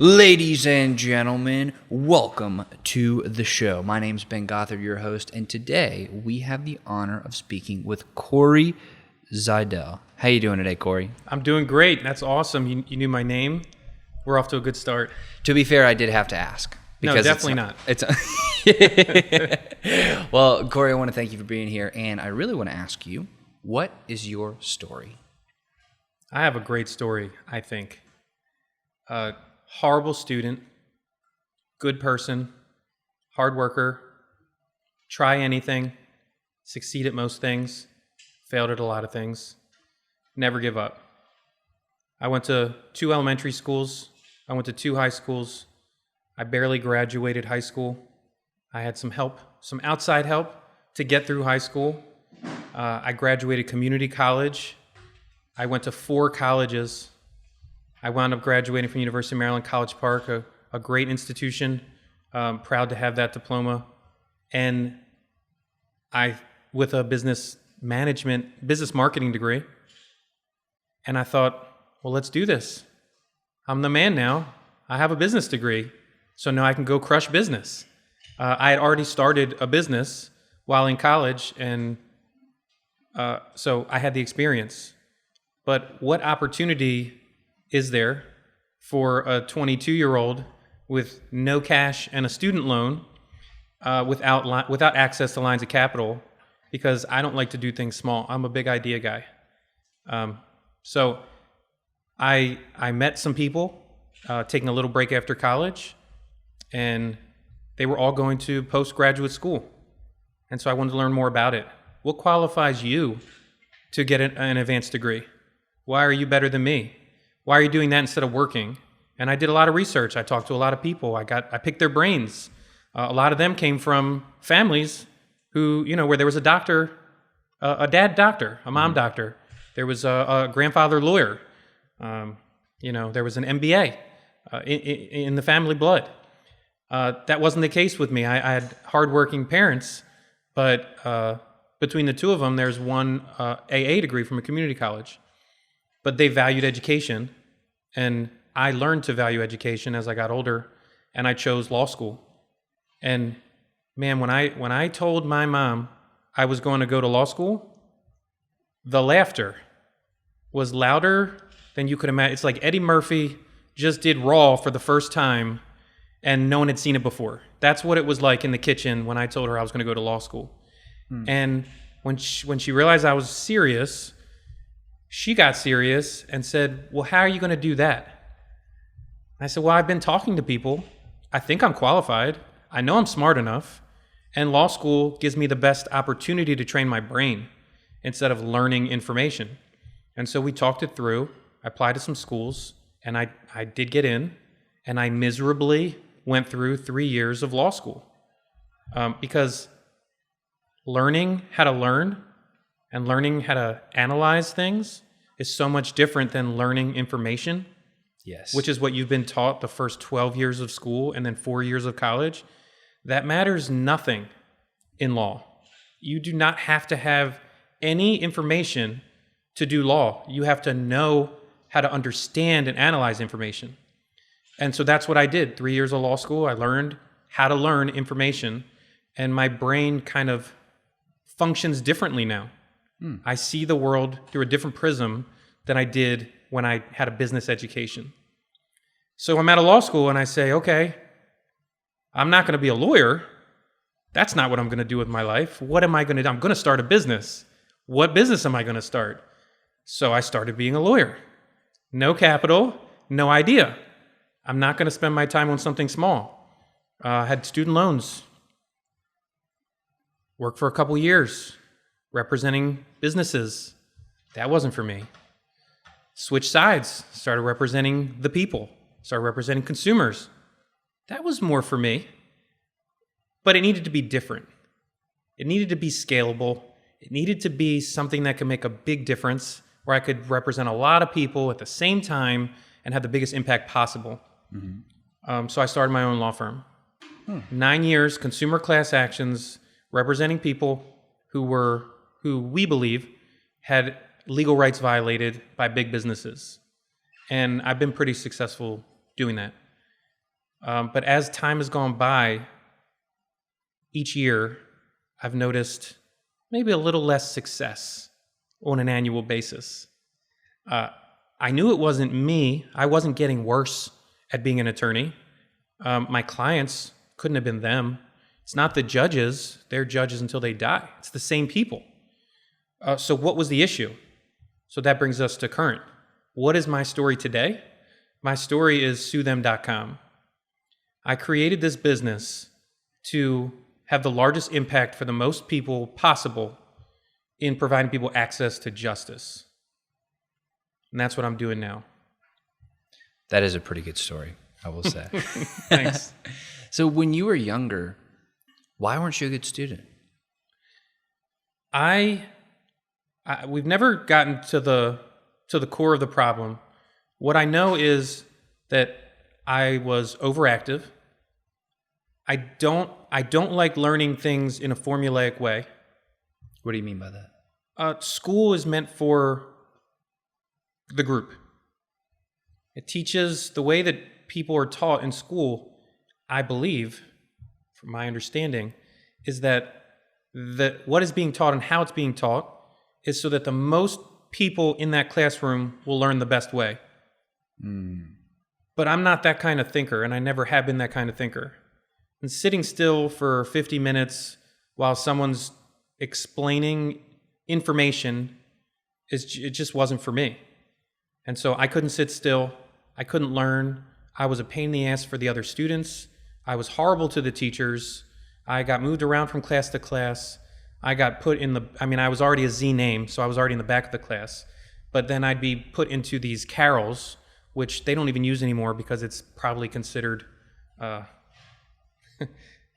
Ladies and gentlemen, welcome to the show. My name's Ben Gothard, your host, and today we have the honor of speaking with Cory Zadjel. How you doing today, Cory? I'm doing great. That's awesome. You knew my name. We're off to a good start. To be fair, I did have to ask. No, definitely not. Well, Cory, I want to thank you for being here, and I really want to ask you, what is your story? I have a great story, I think. Horrible student, good person, hard worker, try anything, succeed at most things, failed at a lot of things, never give up. I went to 2 elementary schools. I went to 2 high schools. I barely graduated high school. I had some help, some outside help to get through high school. I graduated community college. I went to 4 colleges. I wound up graduating from University of Maryland, College Park, a great institution. Proud to have that diploma. And with a business marketing degree. And I thought, well, let's do this. I'm the man now. I have a business degree. So now I can go crush business. I had already started a business while in college, and so I had the experience. But what opportunity is there for a 22-year-old with no cash and a student loan without access to lines of capital? Because I don't like to do things small. I'm a big idea guy. So I met some people taking a little break after college, and they were all going to postgraduate school. And so I wanted to learn more about it. What qualifies you to get an advanced degree? Why are you better than me? Why are you doing that instead of working? And I did a lot of research. I talked to a lot of people. I picked their brains. A lot of them came from families who, where there was a doctor, a dad doctor, a mom doctor. There was a grandfather lawyer. There was an MBA in the family blood. That wasn't the case with me. I had hardworking parents, but between the two of them, there's one AA degree from a community college. But they valued education, and I learned to value education as I got older, and I chose law school. And man, when I told my mom I was going to go to law school, the laughter was louder than you could imagine. It's like Eddie Murphy just did Raw for the first time, and no one had seen it before. That's what it was like in the kitchen when I told her I was going to go to law school. And when she realized I was serious, she got serious and said, well, how are you going to do that? I said, well, I've been talking to people. I think I'm qualified. I know I'm smart enough. And law school gives me the best opportunity to train my brain instead of learning information. And so we talked it through. I applied to some schools, and I did get in, and I miserably went through 3 years of law school because learning how to learn and learning how to analyze things is so much different than learning information. Yes. Which is what you've been taught the first 12 years of school and then 4 years of college. That matters nothing in law. You do not have to have any information to do law. You have to know how to understand and analyze information. And so that's what I did. 3 years of law school, I learned how to learn information, and my brain kind of functions differently now. I see the world through a different prism than I did when I had a business education. So I'm at a law school and I say, okay, I'm not going to be a lawyer. That's not what I'm going to do with my life. What am I going to do? I'm going to start a business. What business am I going to start? So I started being a lawyer. No capital, no idea. I'm not going to spend my time on something small. I had student loans. Worked for a couple years representing businesses. That wasn't for me. Switched sides, started representing the people, started representing consumers. That was more for me. But it needed to be different. It needed to be scalable. It needed to be something that could make a big difference, where I could represent a lot of people at the same time and have the biggest impact possible. So I started my own law firm. 9 years, consumer class actions, representing people who we believe had legal rights violated by big businesses. And I've been pretty successful doing that. But as time has gone by, each year, I've noticed maybe a little less success on an annual basis. I knew it wasn't me. I wasn't getting worse at being an attorney. My clients couldn't have been them. It's not the judges. They're judges until they die. It's the same people. So what was the issue? So that brings us to current. What is my story today? My story is suethem.com. I created this business to have the largest impact for the most people possible in providing people access to justice. And that's what I'm doing now. That is a pretty good story, I will say. Thanks. So when you were younger, why weren't you a good student? We've never gotten to the core of the problem. What I know is that I was overactive. I don't like learning things in a formulaic way. What do you mean by that? School is meant for the group. It teaches the way that people are taught in school, I believe, from my understanding, is that what is being taught and how it's being taught is so that the most people in that classroom will learn the best way. But I'm not that kind of thinker, and I never have been that kind of thinker. And sitting still for 50 minutes while someone's explaining information, it just wasn't for me. And so I couldn't sit still. I couldn't learn. I was a pain in the ass for the other students. I was horrible to the teachers. I got moved around from class to class. I got put in I was already a Z name, so I was already in the back of the class. But then I'd be put into these carrels, which they don't even use anymore because it's probably considered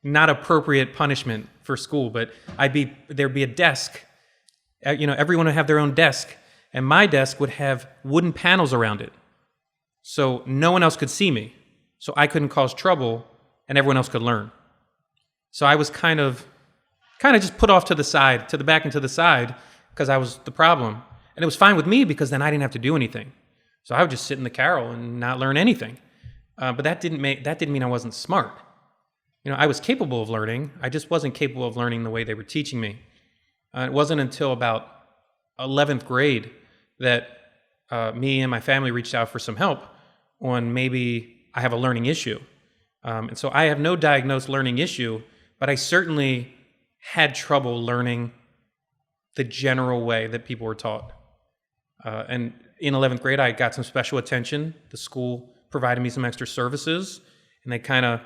not appropriate punishment for school. But there'd be a desk. Everyone would have their own desk, and my desk would have wooden panels around it. So no one else could see me. So I couldn't cause trouble, and everyone else could learn. So I was kind of just put off to the side, to the back and to the side, because I was the problem. And it was fine with me because then I didn't have to do anything. So I would just sit in the carrel and not learn anything. But that didn't mean I wasn't smart. I was capable of learning. I just wasn't capable of learning the way they were teaching me. It wasn't until about 11th grade that me and my family reached out for some help on maybe I have a learning issue. And so I have no diagnosed learning issue, but I certainly had trouble learning the general way that people were taught. And in 11th grade, I got some special attention. The school provided me some extra services, and they kind of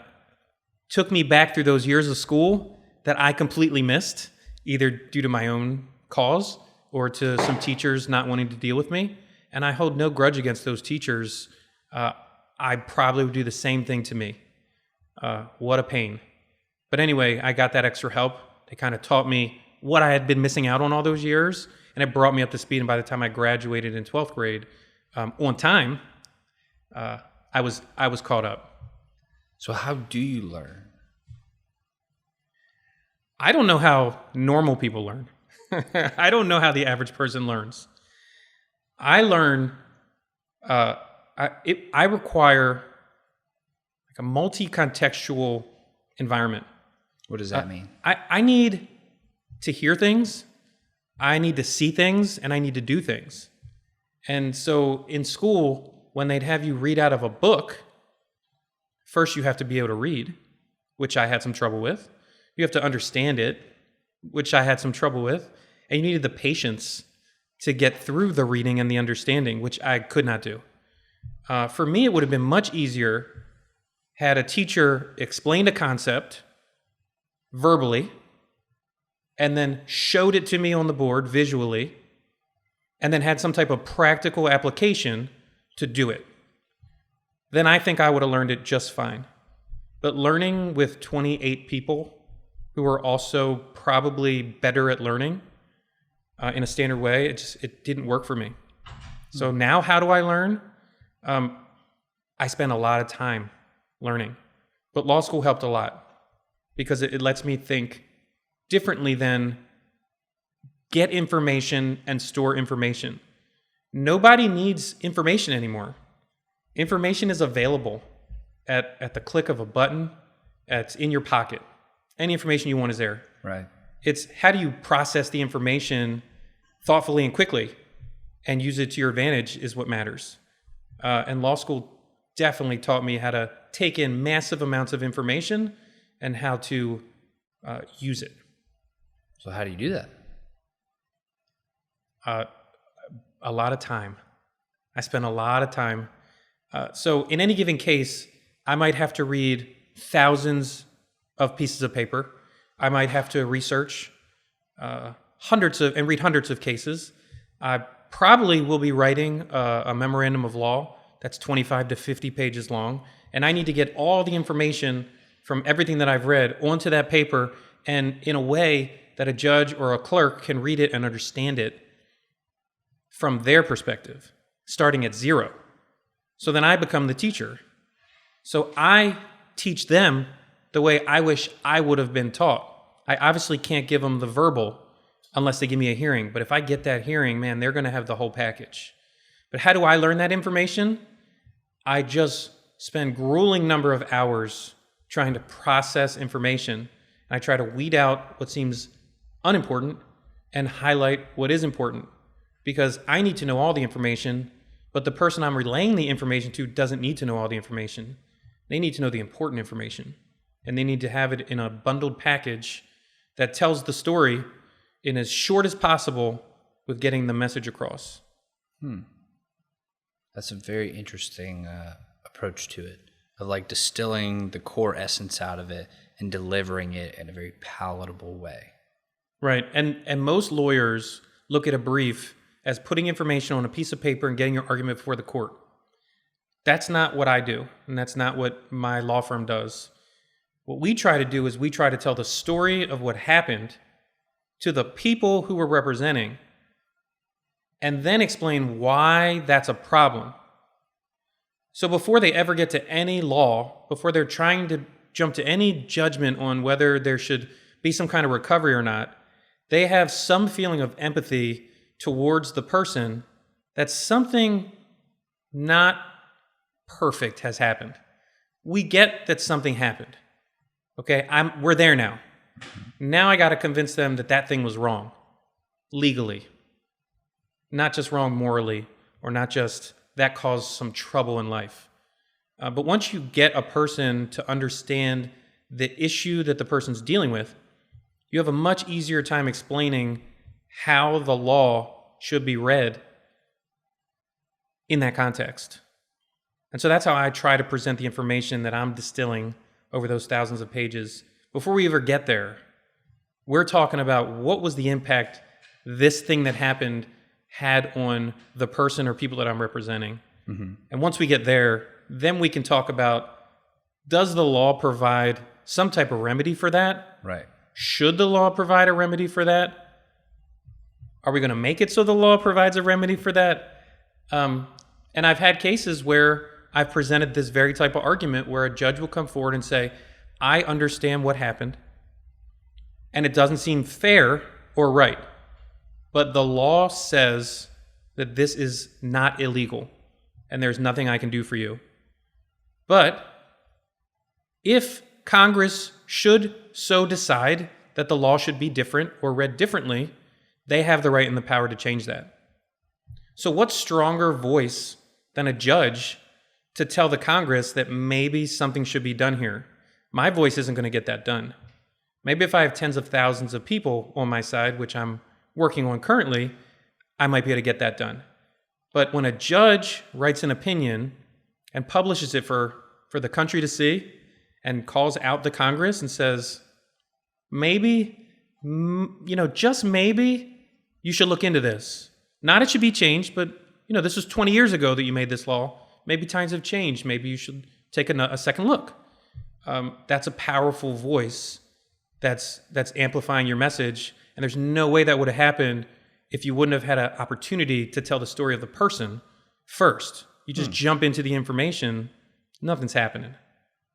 took me back through those years of school that I completely missed, either due to my own cause or to some teachers not wanting to deal with me. And I hold no grudge against those teachers. I probably would do the same thing to me. What a pain. But anyway, I got that extra help. They kind of taught me what I had been missing out on all those years, and it brought me up to speed. And by the time I graduated in 12th grade, on time, I was caught up. So how do you learn? I don't know how normal people learn. I don't know how the average person learns. I learn. I require like a multi-contextual environment. What does that mean? I need to hear things, I need to see things, and I need to do things. And so in school, when they'd have you read out of a book, first you have to be able to read, which I had some trouble with. You have to understand it, which I had some trouble with. And you needed the patience to get through the reading and the understanding, which I could not do. For me, it would have been much easier had a teacher explained a concept verbally and then showed it to me on the board visually and then had some type of practical application to do it. Then I think I would have learned it just fine. But learning with 28 people who are also probably better at learning in a standard way, it didn't work for me. So now how do I learn? I spend a lot of time learning. But law school helped a lot because it lets me think differently than get information and store information. Nobody needs information anymore. Information is available. at the click of a button. It's in your pocket. Any information you want is there. Right. It's how do you process the information thoughtfully and quickly and use it to your advantage is what matters. And law school definitely taught me how to take in massive amounts of information and how to use it. So how do you do that? A lot of time. I spend a lot of time. So in any given case, I might have to read thousands of pieces of paper. I might have to research read hundreds of cases. I probably will be writing a memorandum of law that's 25 to 50 pages long, and I need to get all the information from everything that I've read onto that paper and in a way that a judge or a clerk can read it and understand it from their perspective, starting at zero. So then I become the teacher. So I teach them the way I wish I would have been taught. I obviously can't give them the verbal unless they give me a hearing. But if I get that hearing, man, they're going to have the whole package. But how do I learn that information? I just spend grueling number of hours trying to process information. And I try to weed out what seems unimportant and highlight what is important. Because I need to know all the information, but the person I'm relaying the information to doesn't need to know all the information. They need to know the important information. And they need to have it in a bundled package that tells the story in as short as possible with getting the message across. That's a very interesting approach to it, of like distilling the core essence out of it and delivering it in a very palatable way. Right. And most lawyers look at a brief as putting information on a piece of paper and getting your argument before the court. That's not what I do, and that's not what my law firm does. What we try to do is we try to tell the story of what happened to the people who we're representing and then explain why that's a problem. So before they ever get to any law, before they're trying to jump to any judgment on whether there should be some kind of recovery or not, they have some feeling of empathy towards the person that something not perfect has happened. We get that something happened. Okay, we're there now. Now I got to convince them that that thing was wrong, legally. Not just wrong morally, or not just that caused some trouble in life. But once you get a person to understand the issue that the person's dealing with, you have a much easier time explaining how the law should be read in that context. And so that's how I try to present the information that I'm distilling over those thousands of pages. Before we ever get there, we're talking about what was the impact this thing that happened had on the person or people that I'm representing. Mm-hmm. And once we get there, then we can talk about, does the law provide some type of remedy for that? Right. Should the law provide a remedy for that? Are we going to make it so the law provides a remedy for that? And I've had cases where I've presented this very type of argument where a judge will come forward and say, I understand what happened, and it doesn't seem fair or right, but the law says that this is not illegal, and there's nothing I can do for you. But if Congress should so decide that the law should be different or read differently, they have the right and the power to change that. So what stronger voice than a judge to tell the Congress that maybe something should be done here? My voice isn't going to get that done. Maybe if I have tens of thousands of people on my side, which I'm working on currently, I might be able to get that done. But when a judge writes an opinion and publishes it for the country to see and calls out the Congress and says, maybe, just maybe you should look into this. Not it should be changed, but this was 20 years ago that you made this law. Maybe times have changed. Maybe you should take a second look. That's a powerful voice that's amplifying your message. And there's no way that would have happened if you wouldn't have had an opportunity to tell the story of the person first. You just jump into the information, nothing's happening.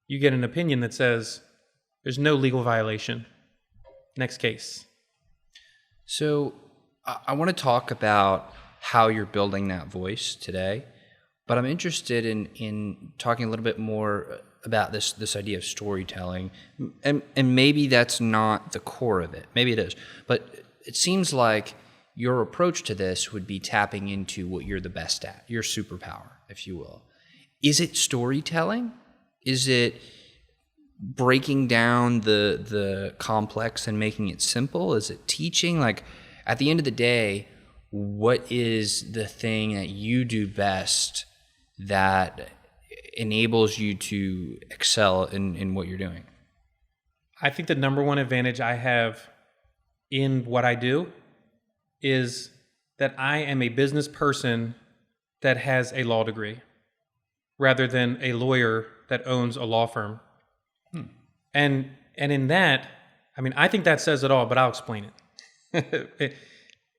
You get an opinion that says there's no legal violation. Next case. So I want to talk about how you're building that voice today, but I'm interested in talking a little bit more about this idea of storytelling, and maybe that's not the core of it. Maybe it is, but it seems like your approach to this would be tapping into what you're the best at, your superpower, if you will. Is it storytelling? Is it breaking down the complex and making it simple? Is it teaching? Like, at the end of the day, what is the thing that you do best that enables you to excel in what you're doing? I think the number one advantage I have in what I do is that I am a business person that has a law degree rather than a lawyer that owns a law firm. And in that, I mean, I think that says it all, but I'll explain it.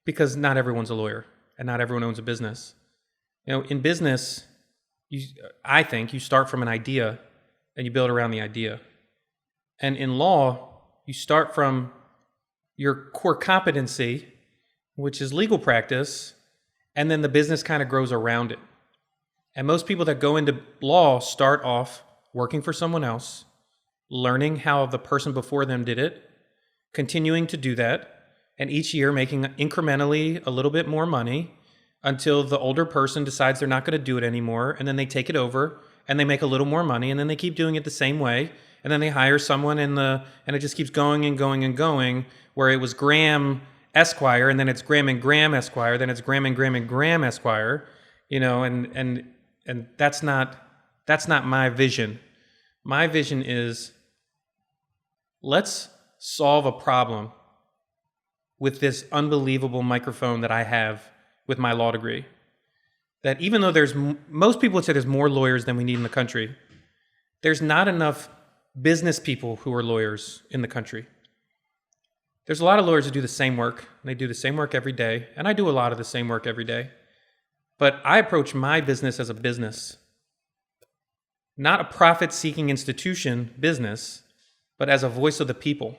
Because not everyone's a lawyer and not everyone owns a business. You know, in business, I think you start from an idea and you build around the idea. And in law, you start from your core competency, which is legal practice, and then the business kind of grows around it. And most people that go into law start off working for someone else, learning how the person before them did it, continuing to do that, and each year making incrementally a little bit more money until the older person decides they're not going to do it anymore, and then they take it over and they make a little more money, and then they keep doing it the same way, and then they hire someone and it just keeps going and going and going, where it was Graham Esquire, and then it's Graham and Graham Esquire, then it's Graham and Graham and Graham Esquire, you know, and that's not my vision. My vision is, let's solve a problem with this unbelievable microphone that I have with my law degree. That even though most people would say there's more lawyers than we need in the country, there's not enough business people who are lawyers in the country. There's a lot of lawyers who do the same work, and they do the same work every day, and I do a lot of the same work every day. But I approach my business as a business, not a profit-seeking institution business, but as a voice of the people.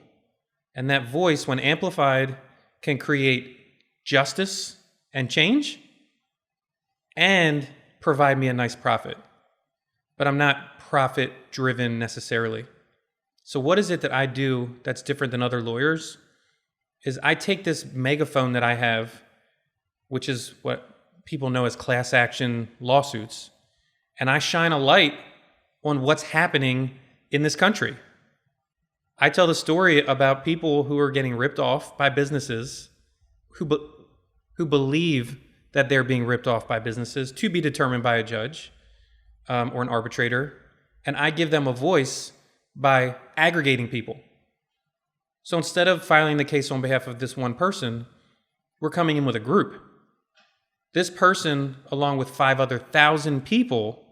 And that voice, when amplified, can create justice and change and provide me a nice profit. But I'm not profit-driven necessarily. So what is it that I do that's different than other lawyers? Is I take this megaphone that I have, which is what people know as class action lawsuits, and I shine a light on what's happening in this country. I tell the story about people who are getting ripped off by businesses who believe that they're being ripped off by businesses, to be determined by a judge or an arbitrator, and I give them a voice by aggregating people. So instead of filing the case on behalf of this one person, we're coming in with a group. This person, along with 5,000 people,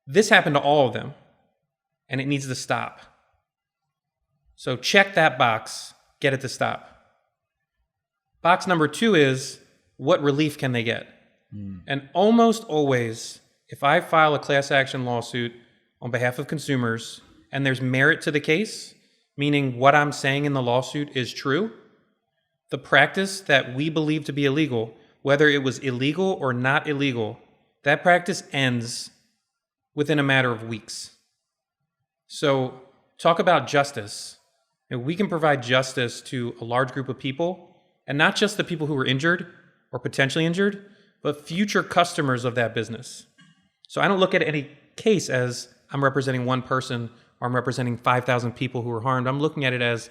this happened to all of them, and it needs to stop. So check that box, get it to stop. Box number 2 is, what relief can they get? And almost always, if I file a class action lawsuit on behalf of consumers and there's merit to the case, meaning what I'm saying in the lawsuit is true, the practice that we believe to be illegal, whether it was illegal or not illegal, that practice ends within a matter of weeks. So talk about justice. And we can provide justice to a large group of people, and not just the people who were injured or potentially injured, but future customers of that business. So I don't look at any case as I'm representing one person or I'm representing 5,000 people who were harmed. I'm looking at it as,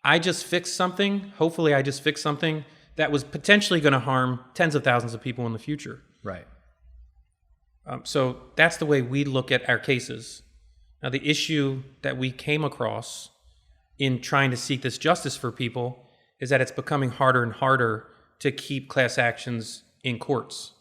I just fixed something. Hopefully I just fixed something that was potentially going to harm tens of thousands of people in the future. Right. So that's the way we look at our cases. Now, the issue that we came across in trying to seek this justice for people is that it's becoming harder and harder to keep class actions in courts,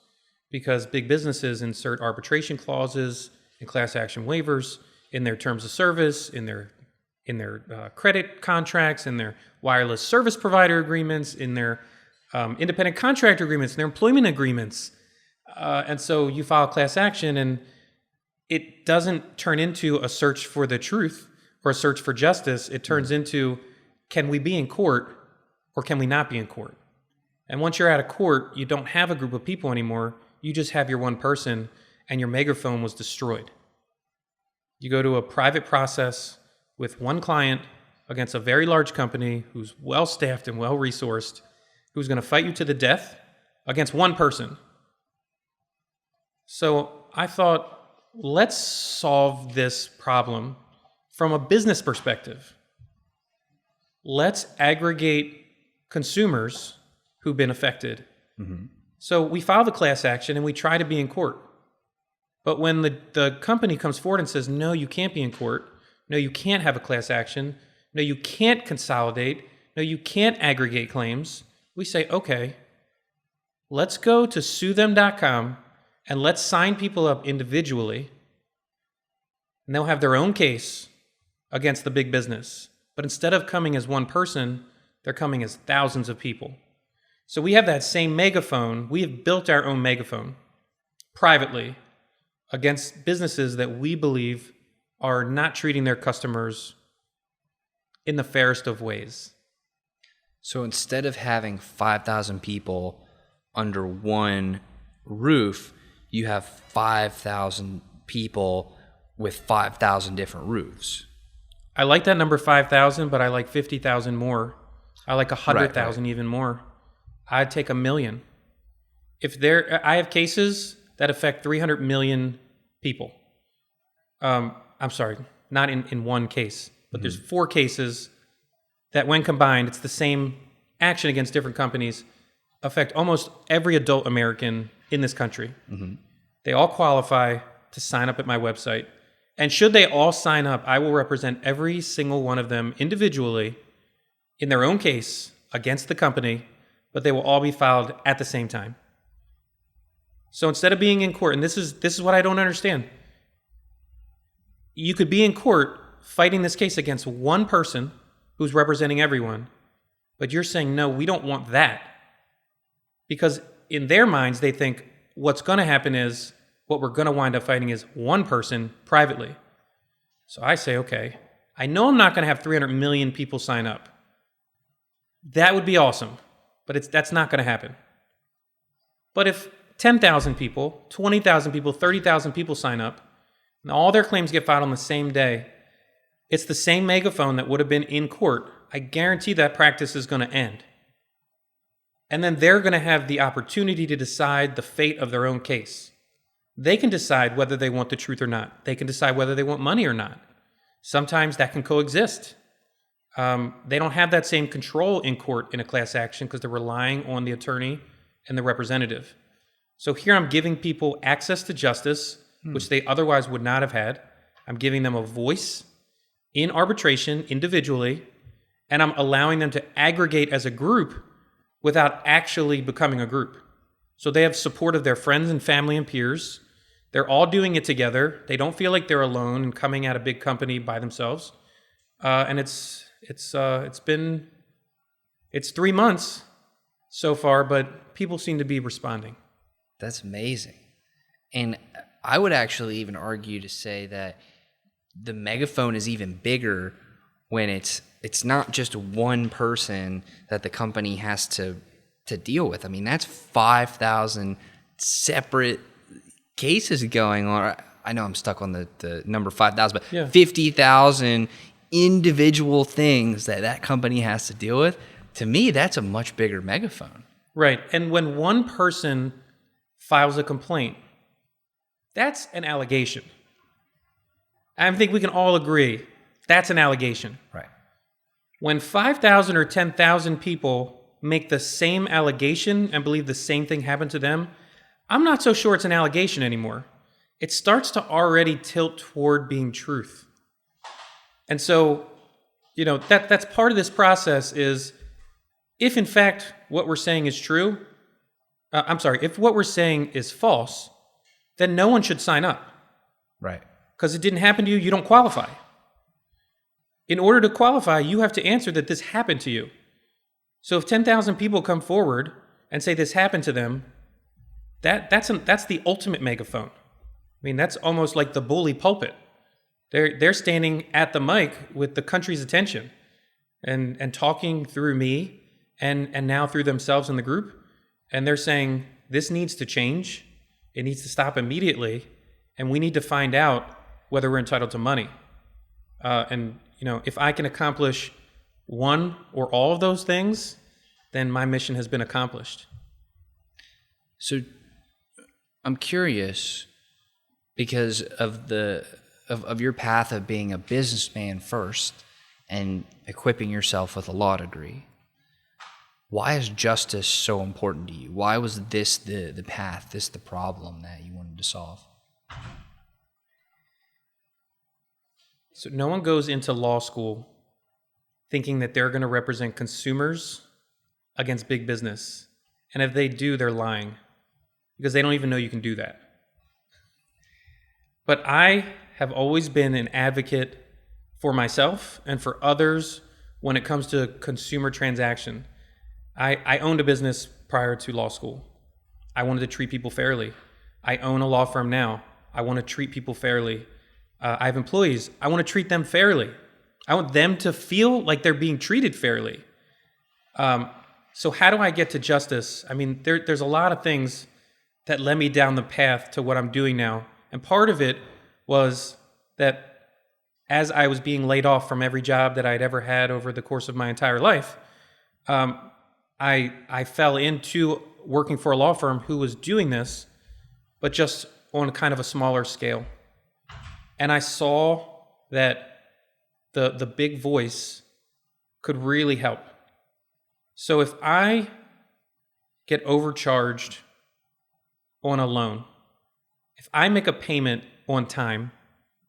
because big businesses insert arbitration clauses and class action waivers in their terms of service, in their credit contracts, in their wireless service provider agreements, in their independent contractor agreements, in their employment agreements. And so you file class action, and it doesn't turn into a search for the truth or a search for justice. It turns into, can we be in court or can we not be in court? And once you're out of court, you don't have a group of people anymore. You just have your one person, and your megaphone was destroyed. You go to a private process with one client against a very large company who's well-staffed and well-resourced, who's going to fight you to the death against one person. So I thought, let's solve this problem from a business perspective. Let's aggregate consumers who've been affected. Mm-hmm. So we file the class action and we try to be in court. But when the company comes forward and says, no, you can't be in court. No, you can't have a class action. No, you can't consolidate. No, you can't aggregate claims. We say, okay, let's go to suethem.com and let's sign people up individually. And they'll have their own case against the big business. But instead of coming as one person, they're coming as thousands of people. So we have that same megaphone. We have built our own megaphone privately against businesses that we believe are not treating their customers in the fairest of ways. So instead of having 5,000 people under one roof, you have 5,000 people with 5,000 different roofs. I like that number 5,000, but I like 50,000 more. I like 100,000 even more. I'd take 1 million. I have cases that affect 300 million people. I'm sorry, not in one case, but there's 4 cases that when combined, it's the same action against different companies, affect almost every adult American in this country. Mm-hmm. They all qualify to sign up at my website. And should they all sign up, I will represent every single one of them individually in their own case against the company, but they will all be filed at the same time. So instead of being in court, and this is what I don't understand, you could be in court fighting this case against one person who's representing everyone, but you're saying, no, we don't want that. Because in their minds, they think what's going to happen is what we're going to wind up fighting is one person privately. So I say, okay, I know I'm not going to have 300 million people sign up. That would be awesome, but that's not going to happen. But if 10,000 people, 20,000 people, 30,000 people sign up, and all their claims get filed on the same day, it's the same megaphone that would have been in court. I guarantee that practice is going to end. And then they're going to have the opportunity to decide the fate of their own case. They can decide whether they want the truth or not. They can decide whether they want money or not. Sometimes that can coexist. They don't have that same control in court in a class action because they're relying on the attorney and the representative. So here I'm giving people access to justice, which they otherwise would not have had. I'm giving them a voice in arbitration individually, and I'm allowing them to aggregate as a group without actually becoming a group. So they have support of their friends and family and peers. They're all doing it together. They don't feel like they're alone and coming at a big company by themselves. And it's 3 months so far, but people seem to be responding. That's amazing. And I would actually even argue to say that the megaphone is even bigger when it's not just one person that the company has to deal with. I mean, that's 5,000 separate cases going on. I know I'm stuck on the number 5,000, but 50,000 individual things that company has to deal with. To me, that's a much bigger megaphone. Right. And when one person files a complaint, that's an allegation. I think we can all agree that's an allegation. Right. When 5,000 or 10,000 people make the same allegation and believe the same thing happened to them, I'm not so sure it's an allegation anymore. It starts to already tilt toward being truth. And so, that's part of this process is if in fact what we're saying is true, if what we're saying is false, then no one should sign up. Right. Because it didn't happen to you, you don't qualify. In order to qualify, you have to answer that this happened to you. So if 10,000 people come forward and say this happened to them, that's the ultimate megaphone. I mean, that's almost like the bully pulpit. They're standing at the mic with the country's attention and talking through me and now through themselves in the group. And they're saying, this needs to change. It needs to stop immediately. And we need to find out whether we're entitled to money. And if I can accomplish one or all of those things, then my mission has been accomplished. So I'm curious because of of your path of being a businessman first and equipping yourself with a law degree. Why is justice so important to you? Why was this the path, this the problem that you wanted to solve? So no one goes into law school thinking that they're going to represent consumers against big business. And if they do, they're lying because they don't even know you can do that. But I have always been an advocate for myself and for others when it comes to consumer transaction. I owned a business prior to law school. I wanted to treat people fairly. I own a law firm now. I want to treat people fairly. I have employees. I want to treat them fairly. I want them to feel like they're being treated fairly. So how do I get to justice? I mean, there's a lot of things that led me down the path to what I'm doing now. And part of it was that as I was being laid off from every job that I'd ever had over the course of my entire life, I fell into working for a law firm who was doing this, but just on kind of a smaller scale. And I saw that the big voice could really help. So if I get overcharged on a loan, if I make a payment on time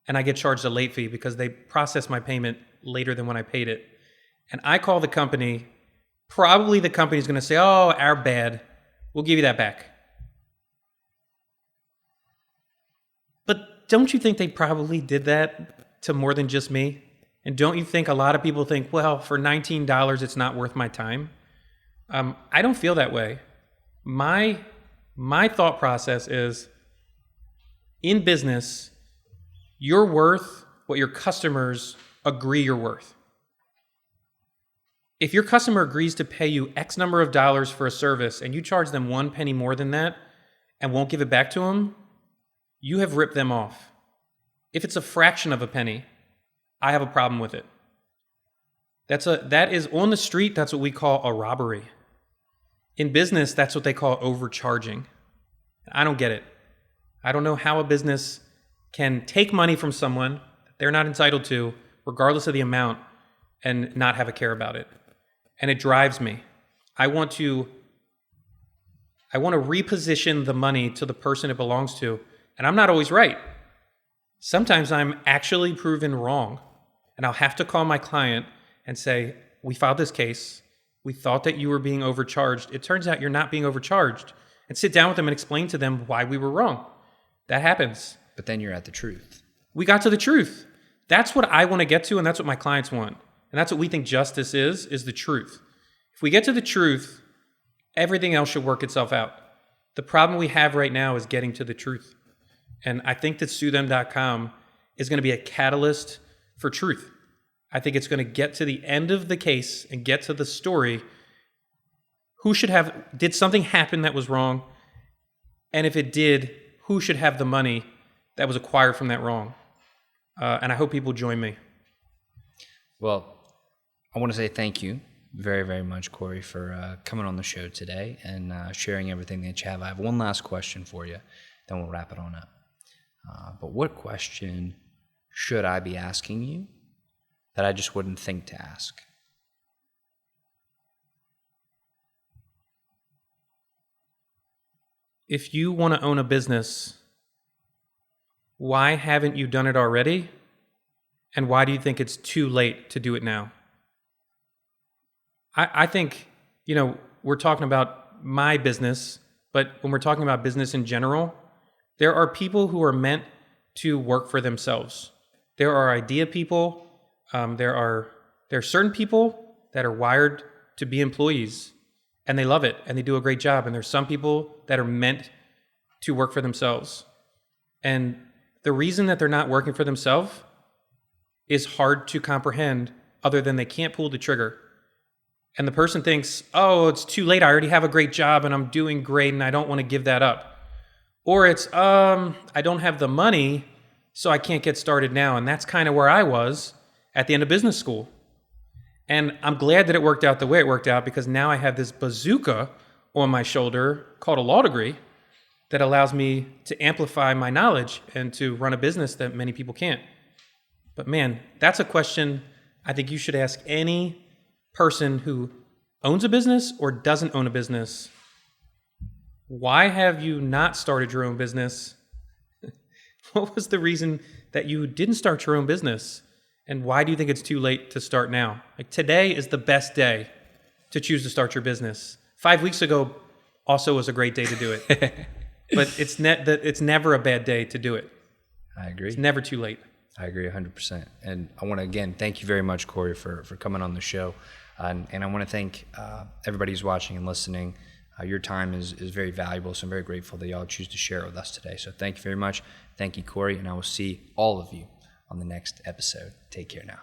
and I get charged a late fee because they process my payment later than when I paid it, and I call the company, probably the company's going to say, "Oh, our bad. We'll give you that back." But don't you think they probably did that to more than just me? And don't you think a lot of people think, well, for $19, it's not worth my time? I don't feel that way. My thought process is, in business, you're worth what your customers agree you're worth. If your customer agrees to pay you X number of dollars for a service and you charge them 1 penny more than that and won't give it back to them, you have ripped them off. If it's a fraction of a penny, I have a problem with it. That is on the street, that's what we call a robbery. In business, that's what they call overcharging. I don't get it. I don't know how a business can take money from someone that they're not entitled to, regardless of the amount, and not have a care about it. And it drives me. I want to reposition the money to the person it belongs to. And I'm not always right. Sometimes I'm actually proven wrong. And I'll have to call my client and say, "We filed this case. We thought that you were being overcharged. It turns out you're not being overcharged." And sit down with them and explain to them why we were wrong. That happens. But then you're at the truth. We got to the truth. That's what I want to get to, and that's what my clients want. And that's what we think justice is the truth. If we get to the truth, everything else should work itself out. The problem we have right now is getting to the truth. And I think that SueThem.com is going to be a catalyst for truth. I think it's going to get to the end of the case and get to the story. Did something happen that was wrong? And if it did, who should have the money that was acquired from that wrong? And I hope people join me. Well, I want to say thank you very, very much, Cory, for coming on the show today and sharing everything that you have. I have one last question for you, then we'll wrap it on up. But what question should I be asking you that I just wouldn't think to ask? If you want to own a business, why haven't you done it already? And why do you think it's too late to do it now? I think, we're talking about my business, but when we're talking about business in general, there are people who are meant to work for themselves. There are idea people. There are certain people that are wired to be employees, and they love it, and they do a great job. And there's some people that are meant to work for themselves. And the reason that they're not working for themselves is hard to comprehend, other than they can't pull the trigger. And the person thinks, "Oh, it's too late. I already have a great job and I'm doing great and I don't want to give that up." Or it's, "I don't have the money, so I can't get started now. And that's kind of where I was at the end of business school. And I'm glad that it worked out the way it worked out, because now I have this bazooka on my shoulder called a law degree that allows me to amplify my knowledge and to run a business that many people can't. But man, that's a question I think you should ask any person who owns a business or doesn't own a business. Why have you not started your own business? What was the reason that you didn't start your own business? And why do you think it's too late to start now? Like, today is the best day to choose to start your business. 5 weeks ago also was a great day to do it. But it's never a bad day to do it. I agree. It's never too late. I agree 100%. And I want to, again, thank you very much, Cory, for coming on the show. And I want to thank everybody who's watching and listening. Your time is very valuable, so I'm very grateful that y'all choose to share it with us today. So thank you very much. Thank you, Cory, and I will see all of you on the next episode. Take care now.